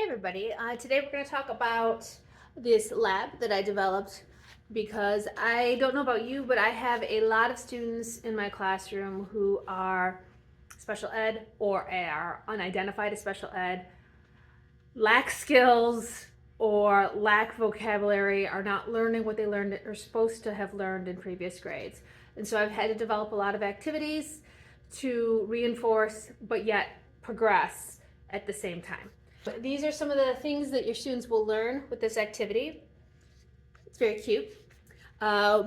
Everybody. Today we're going to talk about this lab that I developed because I don't know about you, but I have a lot of students in my classroom who are special ed or are unidentified as special ed, lack skills or lack vocabulary, are not learning what they learned or supposed to have learned in previous grades. And so I've had to develop a lot of activities to reinforce but yet progress at the same time. These are some of the things that your students will learn with this activity. It's very cute.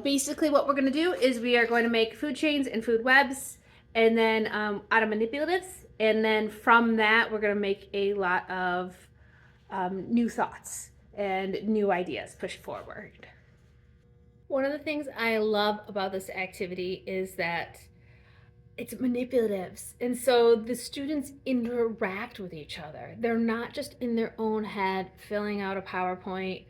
Basically what we're going to do is we are going to make food chains and food webs, and then out of manipulatives, and then from that we're going to make a lot of new thoughts and new ideas pushed forward. One of the things I love about this activity is that it's manipulatives. And so the students interact with each other. They're not just in their own head filling out a PowerPoint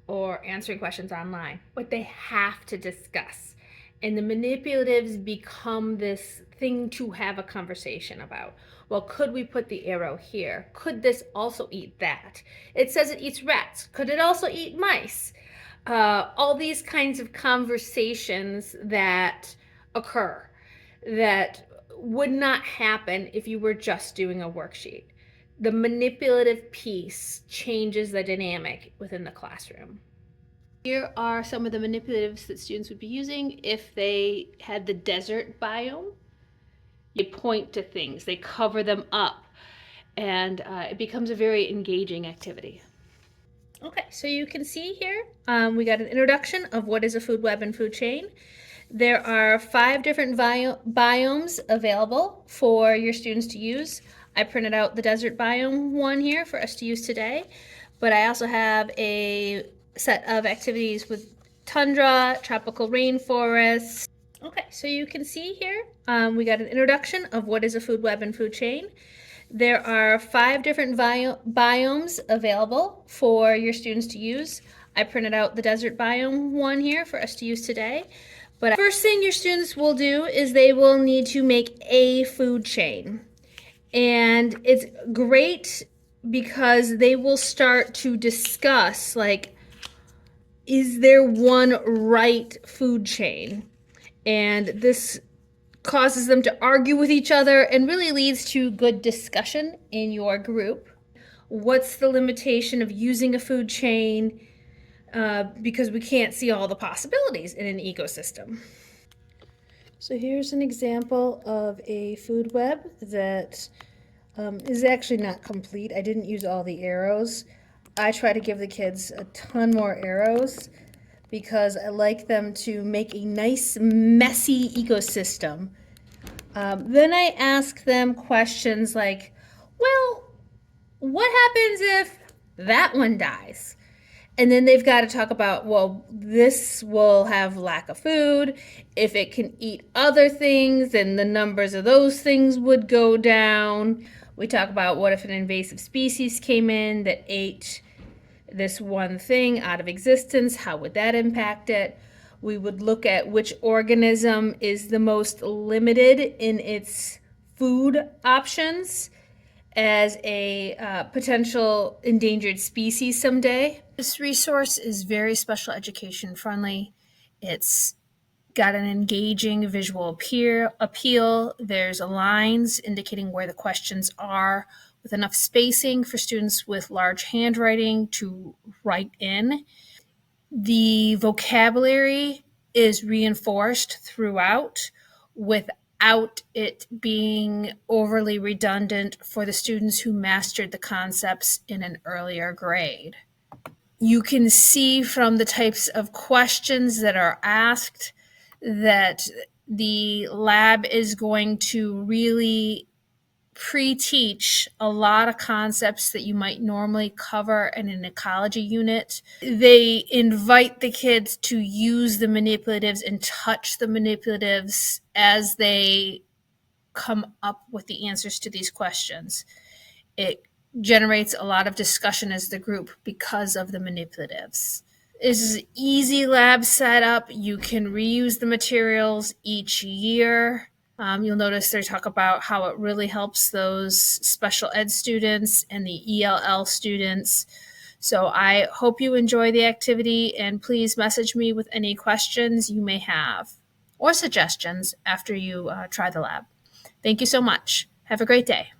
or answering questions online, but they have to discuss. And the manipulatives become this thing to have a conversation about. Well, could we put the arrow here? Could this also eat that? It says it eats rats. Could it also eat mice? All these kinds of conversations that occur that would not happen if you were just doing a worksheet. The manipulative piece changes the dynamic within the classroom. Here are some of the manipulatives that students would be using if they had the desert biome. They point to things, they cover them up, and it becomes a very engaging activity. Okay, so you can see here, we got an introduction of what is a food web and food chain. There are 5 different biomes available for your students to use. I printed out the desert biome one here for us to use today, but I also have a set of activities with tundra, tropical rainforests. Okay, so you can see here, we got an introduction of what is a food web and food chain. There are 5 different biomes available for your students to use. I printed out the desert biome one here for us to use today. But first thing your students will do is they will need to make a food chain. And it's great because they will start to discuss, like, is there one right food chain? And this causes them to argue with each other and really leads to good discussion in your group. What's the limitation of using a food chain? Because we can't see all the possibilities in an ecosystem. So here's an example of a food web that is actually not complete. I didn't use all the arrows. I try to give the kids a ton more arrows because I like them to make a nice, messy ecosystem. Then I ask them questions like, well, what happens if that one dies? And then they've got to talk about, well, this will have lack of food. If it can eat other things, then the numbers of those things would go down. We talk about what if an invasive species came in that ate this one thing out of existence, how would that impact it? We would look at which organism is the most limited in its food options as a potential endangered species someday. This resource is very special education friendly. It's got an engaging visual appeal. There's lines indicating where the questions are with enough spacing for students with large handwriting to write in. The vocabulary is reinforced throughout without it being overly redundant for the students who mastered the concepts in an earlier grade. You can see from the types of questions that are asked that the lab is going to really pre-teach a lot of concepts that you might normally cover in an ecology unit. They invite the kids to use the manipulatives and touch the manipulatives as they come up with the answers to these questions. It generates a lot of discussion as the group because of the manipulatives. This is an easy lab setup. You can reuse the materials each year. You'll notice they talk about how it really helps those special ed students and the ELL students. So I hope you enjoy the activity, and please message me with any questions you may have or suggestions after you try the lab. Thank you so much. Have a great day.